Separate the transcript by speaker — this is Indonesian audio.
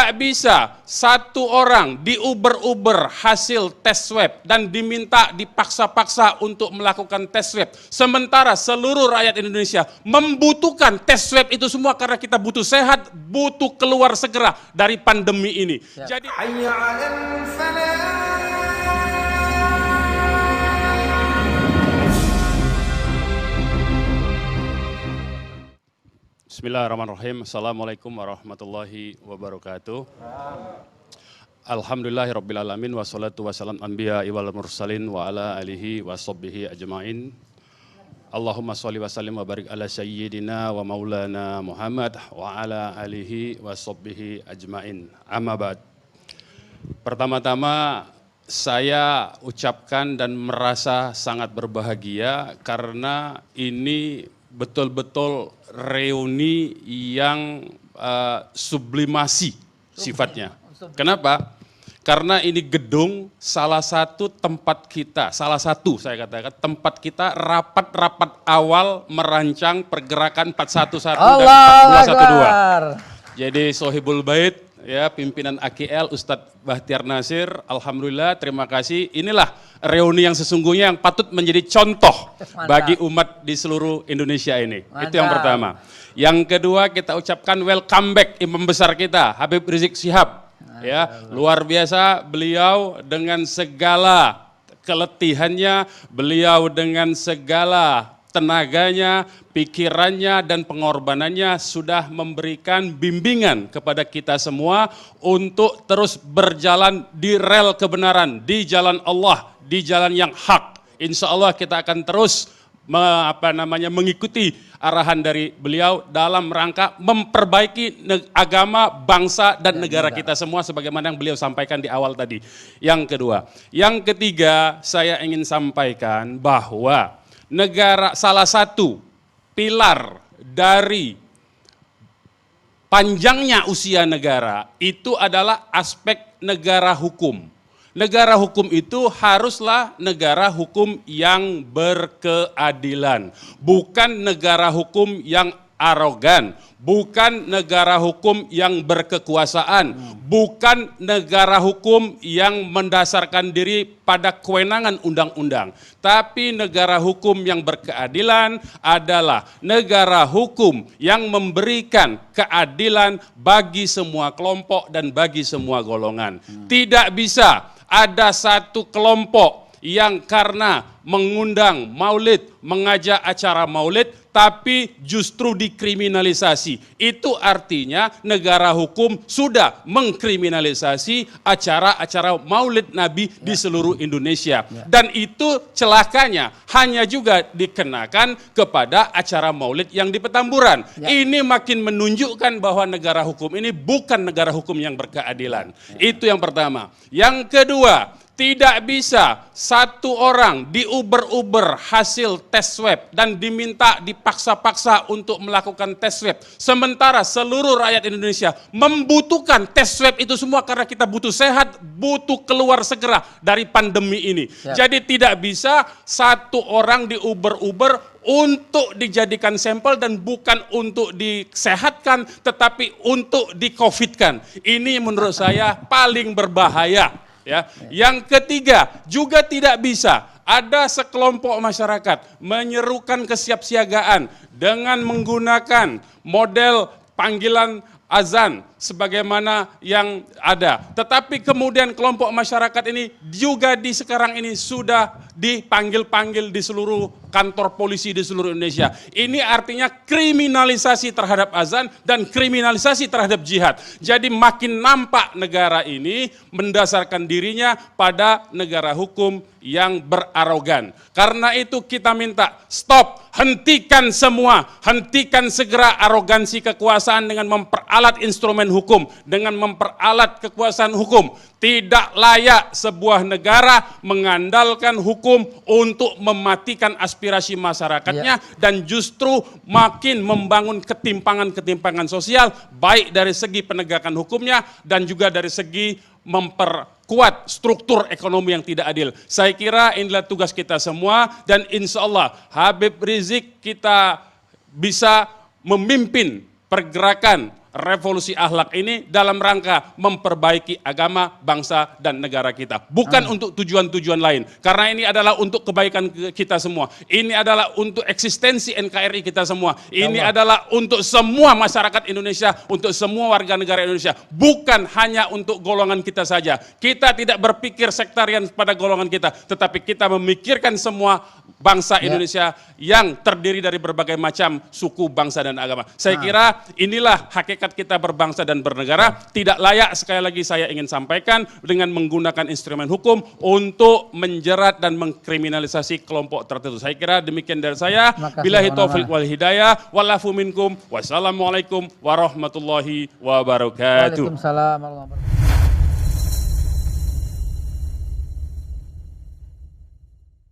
Speaker 1: Tidak bisa satu orang diuber-uber hasil tes swab dan diminta dipaksa-paksa untuk melakukan tes swab. Sementara seluruh rakyat Indonesia membutuhkan tes swab itu semua karena kita butuh sehat, butuh keluar segera dari pandemi ini. Jadi Bismillahirrahmanirrahim. Assalamualaikum warahmatullahi wabarakatuh. Alhamdulillahirrabbilalamin. Wassalatu wassalam anbiya wal mursalin wa ala alihi wa sahbihi ajma'in. Allahumma sholli wa sallim wa barik ala sayyidina wa maulana Muhammad wa ala alihi wa sahbihi ajma'in. Amma ba'd. Pertama-tama saya ucapkan dan merasa sangat berbahagia karena ini betul-betul reuni yang sublimasi sifatnya. Kenapa? Karena ini gedung salah satu tempat kita, saya katakan tempat kita rapat-rapat awal merancang pergerakan 411 dan 212. Jadi Sohibul Bait, ya, pimpinan AKL Ustadz Bahtiar Nasir, alhamdulillah, terima kasih. Inilah reuni yang sesungguhnya yang patut menjadi contoh bagi umat di seluruh Indonesia ini. Mantap. Itu yang pertama. Yang kedua, kita ucapkan welcome back imam besar kita, Habib Rizik Syihab. Ya, luar biasa beliau dengan segala keletihannya, beliau dengan segala tenaganya, pikirannya, dan pengorbanannya sudah memberikan bimbingan kepada kita semua untuk terus berjalan di rel kebenaran, di jalan Allah, di jalan yang hak. Insya Allah kita akan terus mengikuti arahan dari beliau dalam rangka memperbaiki agama, bangsa, dan negara kita semua sebagaimana yang beliau sampaikan di awal tadi. Yang kedua. Yang ketiga, saya ingin sampaikan bahwa salah satu pilar dari panjangnya usia negara itu adalah aspek negara hukum. Negara hukum itu haruslah negara hukum yang berkeadilan, bukan negara hukum yang arogan, bukan negara hukum yang berkekuasaan, bukan negara hukum yang mendasarkan diri pada kewenangan undang-undang. Tapi negara hukum yang berkeadilan adalah negara hukum yang memberikan keadilan bagi semua kelompok dan bagi semua golongan. Tidak bisa ada satu kelompok yang karena mengundang maulid, mengajak acara maulid, tapi justru dikriminalisasi. Itu artinya negara hukum sudah mengkriminalisasi acara-acara maulid Nabi di seluruh Indonesia. Dan itu celakanya hanya juga dikenakan kepada acara maulid yang di Petamburan. Ini makin menunjukkan bahwa negara hukum ini bukan negara hukum yang berkeadilan. Itu yang pertama. Yang kedua, tidak bisa satu orang diuber-uber hasil tes swab dan diminta dipaksa-paksa untuk melakukan tes swab. Sementara seluruh rakyat Indonesia membutuhkan tes swab itu semua karena kita butuh sehat, butuh keluar segera dari pandemi ini. Jadi tidak bisa satu orang diuber-uber untuk dijadikan sampel dan bukan untuk disehatkan tetapi untuk di-COVID-kan. Ini menurut saya paling berbahaya. Ya. Yang ketiga, juga tidak bisa ada sekelompok masyarakat menyerukan kesiapsiagaan dengan menggunakan model panggilan azan sebagaimana yang ada. Tetapi kemudian kelompok masyarakat ini juga sekarang ini sudah dipanggil-panggil di seluruh kantor polisi di seluruh Indonesia. Ini artinya kriminalisasi terhadap azan dan kriminalisasi terhadap jihad. Jadi makin nampak negara ini mendasarkan dirinya pada negara hukum yang berarogan. Karena itu kita minta stop, hentikan semua, hentikan segera arogansi kekuasaan dengan memperalat instrumen hukum, dengan memperalat kekuasaan hukum. Tidak layak sebuah negara mengandalkan hukum untuk mematikan aspirasi masyarakatnya dan justru makin membangun ketimpangan-ketimpangan sosial baik dari segi penegakan hukumnya dan juga dari segi memperkuat struktur ekonomi yang tidak adil. Saya kira inilah tugas kita semua dan insya Allah Habib Rizik kita bisa memimpin pergerakan revolusi akhlak ini dalam rangka memperbaiki agama, bangsa, dan negara kita. Bukan untuk tujuan-tujuan lain. Karena ini adalah untuk kebaikan kita semua. Ini adalah untuk eksistensi NKRI kita semua. Ini adalah untuk semua masyarakat Indonesia, untuk semua warga negara Indonesia. Bukan hanya untuk golongan kita saja. Kita tidak berpikir sektarian pada golongan kita, tetapi kita memikirkan semua bangsa Indonesia yang terdiri dari berbagai macam suku, bangsa, dan agama. Saya kira inilah hakikat kita berbangsa dan bernegara. Tidak layak, sekali lagi saya ingin sampaikan, dengan menggunakan instrumen hukum untuk menjerat dan mengkriminalisasi kelompok tertentu. Saya kira demikian dari saya. Billahi taufiq wal hidayah. Walafu minkum. Wassalamualaikum warahmatullahi wabarakatuh.
Speaker 2: Waalaikumsalam warahmatullahi wabarakatuh.